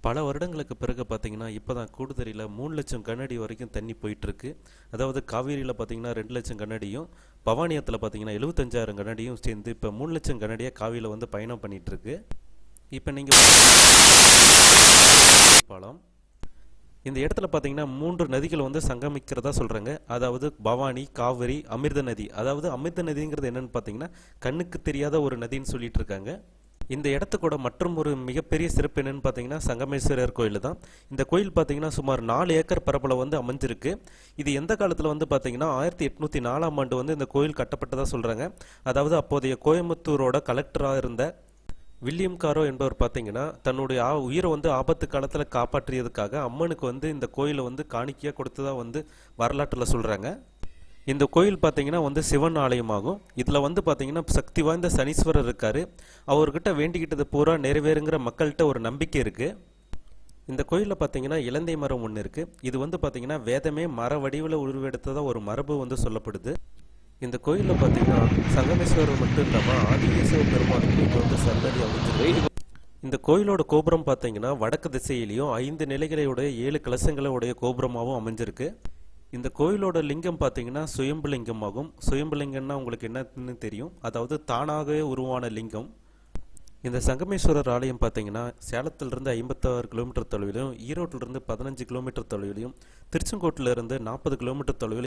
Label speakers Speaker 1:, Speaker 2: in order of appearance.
Speaker 1: பல வருடங்களுக்கு பிறகு பார்த்தீங்கன்னா, இப்போ தான் கூடுதுறையில 3,00,000 கனஅடி வரைக்கும் தண்ணி போயிட்டுருக்கு. அதாவது காவேரியில பார்த்தீங்கன்னா 2,00,000 கனஅடியும், பவானியாத்துல பார்த்தீங்கன்னா 75,000 கனஅடியும் சேர்ந்து இப்போ 3,00,000 கனஅடியா காவிரியில வந்து பயணம் பண்ணிட்டுருக்கு. இப்போ நீங்க பாலம் இந்த இடத்துல பார்த்தீங்கன்னா 3 நதிகள் வந்து சங்கமிக்கிறதா சொல்றாங்க. அதாவது பவானி, காவிரி, அமிர்த நதி. அதாவது அமிர்த நதிங்கிறது என்னன்னு பார்த்தீங்கன்னா கண்ணுக்கு தெரியாத ஒரு நதின்னு சொல்லிட்டு இருக்காங்க. இந்த இடத்துக்கூட மற்றும் ஒரு மிகப்பெரிய சிறப்பு என்னன்னு பார்த்தீங்கன்னா சங்கமேஸ்வரர் கோயில் தான். இந்த கோயில் பார்த்தீங்கன்னா சுமார் 4 ஏக்கர் பரப்பளவு வந்து அமைஞ்சிருக்கு. இது எந்த காலத்தில் வந்து பார்த்தீங்கன்னா 1804ஆம் ஆண்டு வந்து இந்த கோயில் கட்டப்பட்டதாக சொல்கிறாங்க. அதாவது அப்போதைய கோயம்புத்தூரோட கலெக்டராக இருந்த வில்லியம் காரோ என்பவர் பார்த்தீங்கன்னா தன்னுடைய உயிரை வந்து ஆபத்து காலத்தில் காப்பாற்றியதுக்காக அம்மனுக்கு வந்து இந்த கோயிலை வந்து காணிக்கையாக கொடுத்ததாக வந்து வரலாற்றில் சொல்கிறாங்க. இந்த கோயில் பார்த்தீங்கன்னா வந்து சிவன் ஆலயமாகும். இதில் வந்து பார்த்தீங்கன்னா சக்தி வாய்ந்த சனீஸ்வரர் இருக்கார். அவர்கிட்ட வேண்டிக்கிட்டது பூரா நிறைவேறுங்கிற மக்கள்கிட்ட ஒரு நம்பிக்கை இருக்குது. இந்த கோயிலில் பார்த்தீங்கன்னா இலந்தை மரம் ஒன்று இருக்குது. இது வந்து பார்த்தீங்கன்னா வேதமே மர வடிவில் உருவெடுத்ததாக ஒரு மரபு வந்து சொல்லப்படுது. இந்த கோயிலில் பார்த்தீங்கன்னா சங்கமேஸ்வரர் மட்டும் இல்லாமல் ஆதிகேசவ பெருமானுக்கு இங்கே வந்து சன்னதி அமைஞ்சிருக்கு. இந்த கோயிலோட கோபுரம் பார்த்தீங்கன்னா வடக்கு திசையிலையும் 5 நிலைகளையுடைய 7 கலசங்களுடைய கோபுரமாகவும் அமைஞ்சிருக்கு. இந்த கோயிலோட லிங்கம் பார்த்தீங்கன்னா சுயம்புலிங்கமாகும். சுயம்புலிங்கம்னா உங்களுக்கு என்னன்னு தெரியும், அதாவது தானாகவே உருவான லிங்கம். இந்த சங்கமேஸ்வரர் ஆலயம் பார்த்தீங்கன்னா சேலத்திலிருந்து 56 கிலோமீட்டர் தொலைவிலும், ஈரோட்டிலிருந்து 15 கிலோமீட்டர் தொலைவிலையும், திருச்செங்கோட்டிலிருந்து 40 கிலோமீட்டர் தொலைவிலும்